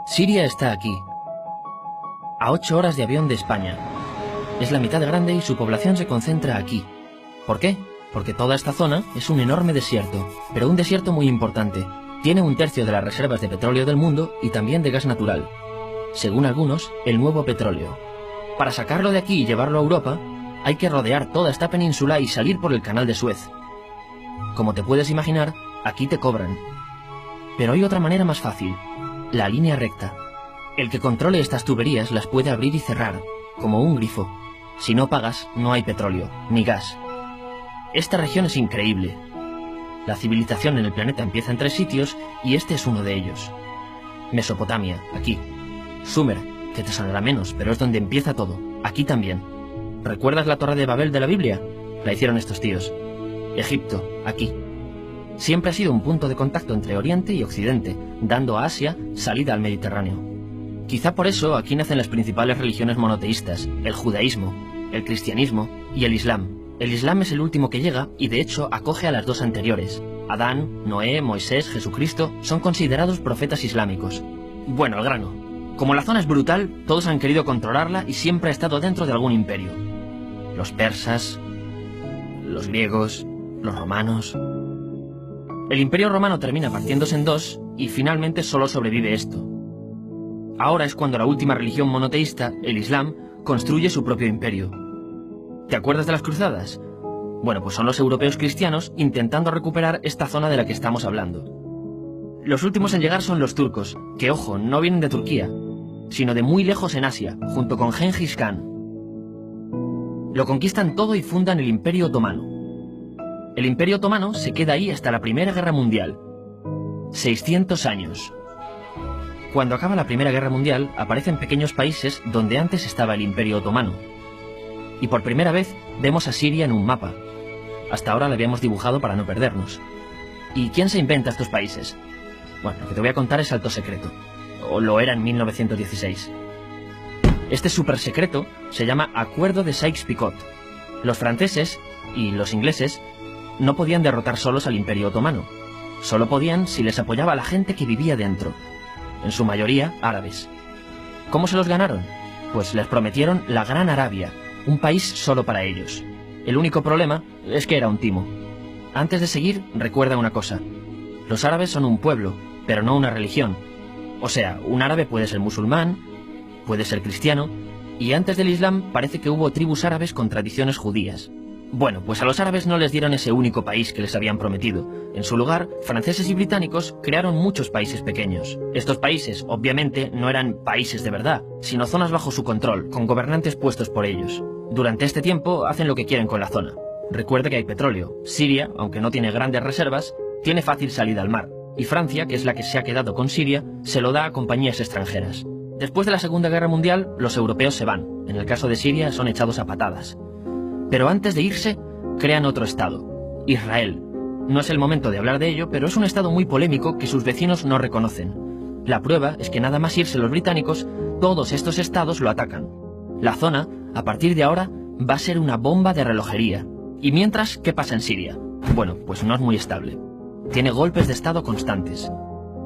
Siria está aquí, a 8 horas de avión de España. Es la mitad de grande y su población se concentra aquí. ¿Por qué? Porque toda esta zona es un enorme desierto, pero un desierto muy importante. Tiene 1/3 de las reservas de petróleo del mundo y también de gas natural. Según algunos, el nuevo petróleo. Para sacarlo de aquí y llevarlo a Europa, hay que rodear toda esta península y salir por el canal de Suez. Como te puedes imaginar, aquí te cobran. Pero hay otra manera más fácil, la línea recta. El que controle estas tuberías las puede abrir y cerrar, como un grifo. Si no pagas, no hay petróleo, ni gas. Esta región es increíble. La civilización en el planeta empieza en 3 sitios y este es uno de ellos. Mesopotamia, aquí. Sumer, que te sonará menos, pero es donde empieza todo. Aquí también. ¿Recuerdas la Torre de Babel de la Biblia? La hicieron estos tíos. Egipto, aquí. Siempre ha sido un punto de contacto entre Oriente y Occidente, dando a Asia salida al Mediterráneo. Quizá por eso aquí nacen las principales religiones monoteístas, el judaísmo, el cristianismo y el islam. El islam es el último que llega y de hecho acoge a las 2 anteriores. Adán, Noé, Moisés, Jesucristo son considerados profetas islámicos. Bueno, al grano. Como la zona es brutal, todos han querido controlarla y siempre ha estado dentro de algún imperio. Los persas, los griegos, los romanos. El imperio romano termina partiéndose en 2 y finalmente solo sobrevive esto. Ahora es cuando la última religión monoteísta, el islam, construye su propio imperio. ¿Te acuerdas de las cruzadas? Bueno, pues son los europeos cristianos intentando recuperar esta zona de la que estamos hablando. Los últimos en llegar son los turcos, que ojo, no vienen de Turquía, sino de muy lejos en Asia, junto con Gengis Khan. Lo conquistan todo y fundan el Imperio Otomano. El Imperio Otomano se queda ahí hasta la Primera Guerra Mundial. 600 años. Cuando acaba la Primera Guerra Mundial, aparecen pequeños países donde antes estaba el Imperio Otomano. Y por primera vez vemos a Siria en un mapa. Hasta ahora la habíamos dibujado para no perdernos. ¿Y quién se inventa estos países? Bueno, lo que te voy a contar es alto secreto. O lo era en 1916. Este súper secreto se llama Acuerdo de Sykes-Picot. Los franceses y los ingleses no podían derrotar solos al Imperio Otomano. Solo podían si les apoyaba la gente que vivía dentro. En su mayoría árabes. ¿Cómo se los ganaron? Pues les prometieron la Gran Arabia, un país solo para ellos. El único problema es que era un timo. Antes de seguir, recuerda una cosa. Los árabes son un pueblo, pero no una religión. O sea, un árabe puede ser musulmán, puede ser cristiano, y antes del Islam parece que hubo tribus árabes con tradiciones judías. Bueno, pues a los árabes no les dieron ese único país que les habían prometido. En su lugar, franceses y británicos crearon muchos países pequeños. Estos países, obviamente, no eran países de verdad, sino zonas bajo su control, con gobernantes puestos por ellos. Durante este tiempo hacen lo que quieren con la zona. Recuerde que hay petróleo. Siria, aunque no tiene grandes reservas, tiene fácil salida al mar. Y Francia, que es la que se ha quedado con Siria, se lo da a compañías extranjeras. Después de la Segunda Guerra Mundial, los europeos se van. En el caso de Siria, son echados a patadas. Pero antes de irse, crean otro estado, Israel. No es el momento de hablar de ello, pero es un estado muy polémico que sus vecinos no reconocen. La prueba es que nada más irse los británicos, todos estos estados lo atacan. La zona, a partir de ahora, va a ser una bomba de relojería. Y mientras, ¿qué pasa en Siria? Bueno, pues no es muy estable. Tiene golpes de estado constantes.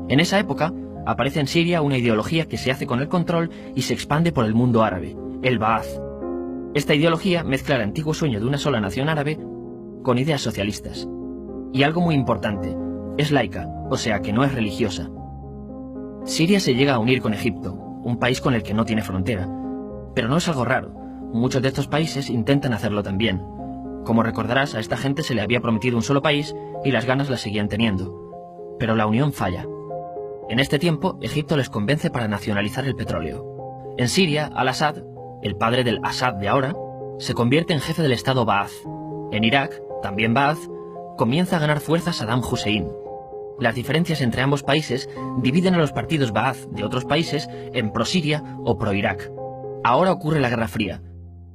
En esa época, aparece en Siria una ideología que se hace con el control y se expande por el mundo árabe, el Ba'ath. Esta ideología mezcla el antiguo sueño de una sola nación árabe con ideas socialistas. Y algo muy importante, es laica, o sea que no es religiosa. Siria se llega a unir con Egipto, un país con el que no tiene frontera. Pero no es algo raro, muchos de estos países intentan hacerlo también. Como recordarás, a esta gente se le había prometido un solo país y las ganas las seguían teniendo. Pero la unión falla. En este tiempo, Egipto les convence para nacionalizar el petróleo. En Siria, Al-Assad, el padre del Assad de ahora, se convierte en jefe del estado Ba'ath. En Irak, también Ba'ath, comienza a ganar fuerza Saddam Hussein. Las diferencias entre ambos países dividen a los partidos Ba'ath de otros países en pro-Siria o pro-Irak. Ahora ocurre la Guerra Fría.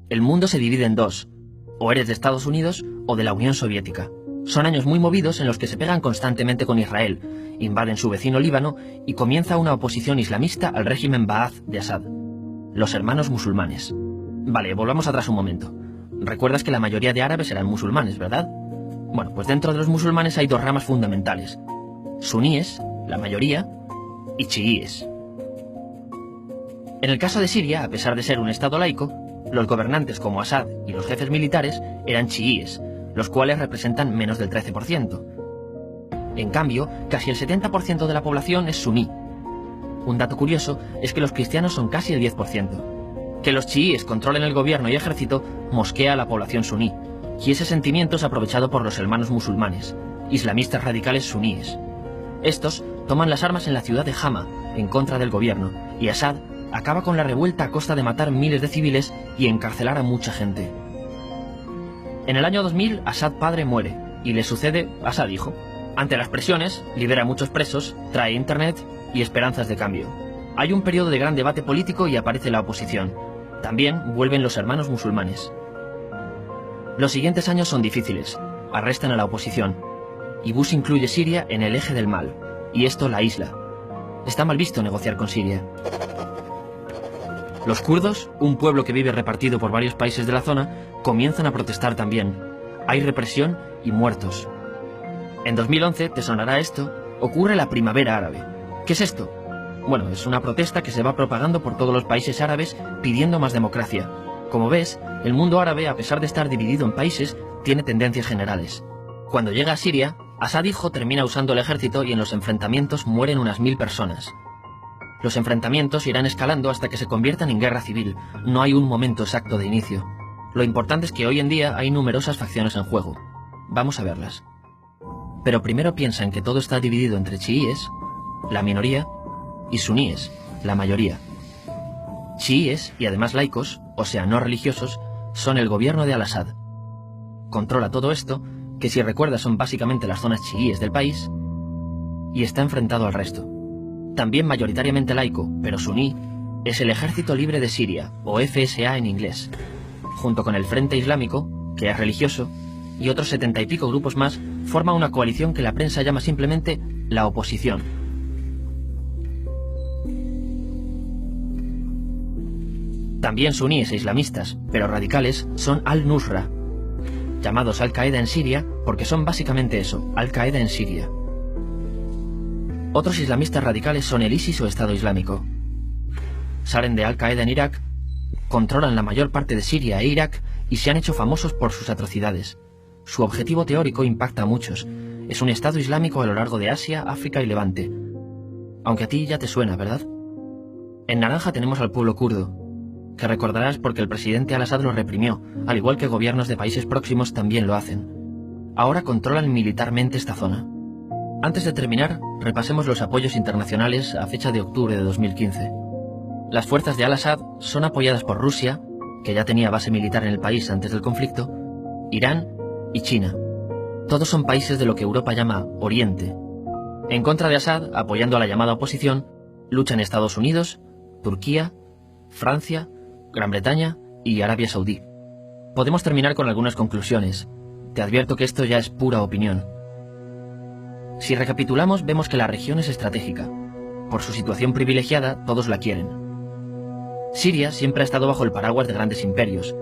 El mundo se divide en 2. O eres de Estados Unidos o de la Unión Soviética. Son años muy movidos en los que se pegan constantemente con Israel, invaden su vecino Líbano y comienza una oposición islamista al régimen Ba'ath de Assad. Los hermanos musulmanes. Vale, volvamos atrás un momento. Recuerdas que la mayoría de árabes eran musulmanes, ¿verdad? Bueno, pues dentro de los musulmanes hay 2 ramas fundamentales. Suníes, la mayoría, y chiíes. En el caso de Siria, a pesar de ser un estado laico, los gobernantes como Assad y los jefes militares eran chiíes, los cuales representan menos del 13%. En cambio, casi el 70% de la población es suní. Un dato curioso es que los cristianos son casi el 10%. Que los chiíes controlen el gobierno y ejército mosquea a la población suní, y ese sentimiento es aprovechado por los hermanos musulmanes, islamistas radicales suníes. Estos toman las armas en la ciudad de Hama, en contra del gobierno, y Assad acaba con la revuelta a costa de matar miles de civiles y encarcelar a mucha gente. En el año 2000, Assad padre muere, y le sucede Assad hijo. Ante las presiones, libera a muchos presos, trae internet y esperanzas de cambio. Hay un periodo de gran debate político y aparece la oposición. También vuelven los hermanos musulmanes. Los siguientes años son difíciles. Arrestan a la oposición. Y Bush incluye Siria en el eje del mal, y esto la aísla. Está mal visto negociar con Siria. Los kurdos, un pueblo que vive repartido por varios países de la zona, comienzan a protestar también. Hay represión y muertos. En 2011, te sonará esto, ocurre la Primavera Árabe. ¿Qué es esto? Bueno, es una protesta que se va propagando por todos los países árabes pidiendo más democracia. Como ves, el mundo árabe, a pesar de estar dividido en países, tiene tendencias generales. Cuando llega a Siria, Assad hijo termina usando el ejército y en los enfrentamientos mueren unas 1000 personas. Los enfrentamientos irán escalando hasta que se conviertan en guerra civil. No hay un momento exacto de inicio. Lo importante es que hoy en día hay numerosas facciones en juego. Vamos a verlas. Pero primero piensa en que todo está dividido entre chiíes, la minoría, y suníes, la mayoría. Chiíes, y además laicos, o sea, no religiosos, son el gobierno de Al-Assad. Controla todo esto, que si recuerdas son básicamente las zonas chiíes del país, y está enfrentado al resto. También mayoritariamente laico, pero suní, es el Ejército Libre de Siria, o FSA en inglés, junto con el Frente Islámico, que es religioso, y otros 70 y pico grupos más, forma una coalición que la prensa llama simplemente la oposición. También suníes e islamistas, pero radicales, son Al-Nusra, llamados Al-Qaeda en Siria porque son básicamente eso, Al-Qaeda en Siria. Otros islamistas radicales son el ISIS o Estado Islámico. Salen de Al-Qaeda en Irak, controlan la mayor parte de Siria e Irak y se han hecho famosos por sus atrocidades. Su objetivo teórico impacta a muchos. Es un Estado Islámico a lo largo de Asia, África y Levante. Aunque a ti ya te suena, ¿verdad? En naranja tenemos al pueblo kurdo, que recordarás porque el presidente Al-Assad lo reprimió, al igual que gobiernos de países próximos también lo hacen. Ahora controlan militarmente esta zona. Antes de terminar, repasemos los apoyos internacionales a fecha de octubre de 2015. Las fuerzas de Al-Assad son apoyadas por Rusia, que ya tenía base militar en el país antes del conflicto, Irán y China. Todos son países de lo que Europa llama Oriente. En contra de Assad, apoyando a la llamada oposición, luchan Estados Unidos, Turquía, Francia, Gran Bretaña y Arabia Saudí. Podemos terminar con algunas conclusiones. Te advierto que esto ya es pura opinión. Si recapitulamos, vemos que la región es estratégica. Por su situación privilegiada, todos la quieren. Siria siempre ha estado bajo el paraguas de grandes imperios.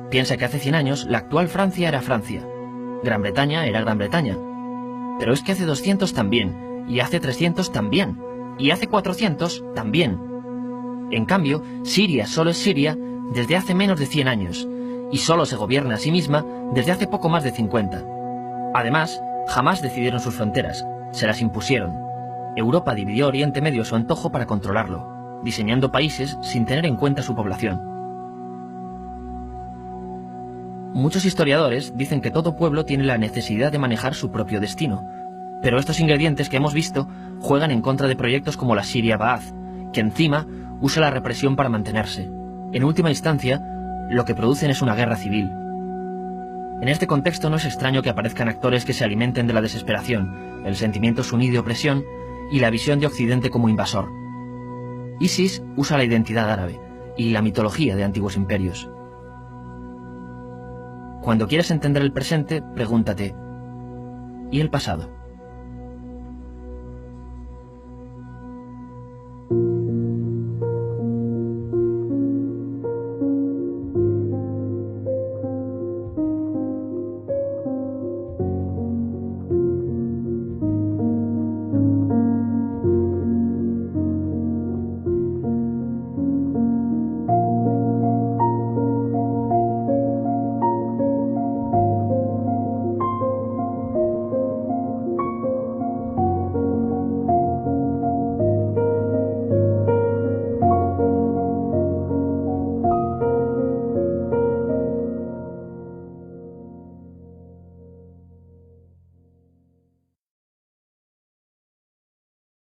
Piensa que hace 100 años la actual Francia era Francia. Gran Bretaña era Gran Bretaña. Pero es que hace 200 también, y hace 300 también, y hace 400 también. En cambio, Siria solo es Siria desde hace menos de 100 años, y solo se gobierna a sí misma desde hace poco más de 50. Además, jamás decidieron sus fronteras, se las impusieron. Europa dividió Oriente Medio a su antojo para controlarlo, diseñando países sin tener en cuenta su población. Muchos historiadores dicen que todo pueblo tiene la necesidad de manejar su propio destino, pero estos ingredientes que hemos visto juegan en contra de proyectos como la Siria Ba'ath, que encima usa la represión para mantenerse. En última instancia, lo que producen es una guerra civil. En este contexto no es extraño que aparezcan actores que se alimenten de la desesperación, el sentimiento suní de opresión y la visión de Occidente como invasor. ISIS usa la identidad árabe y la mitología de antiguos imperios. Cuando quieres entender el presente, pregúntate, ¿y el pasado?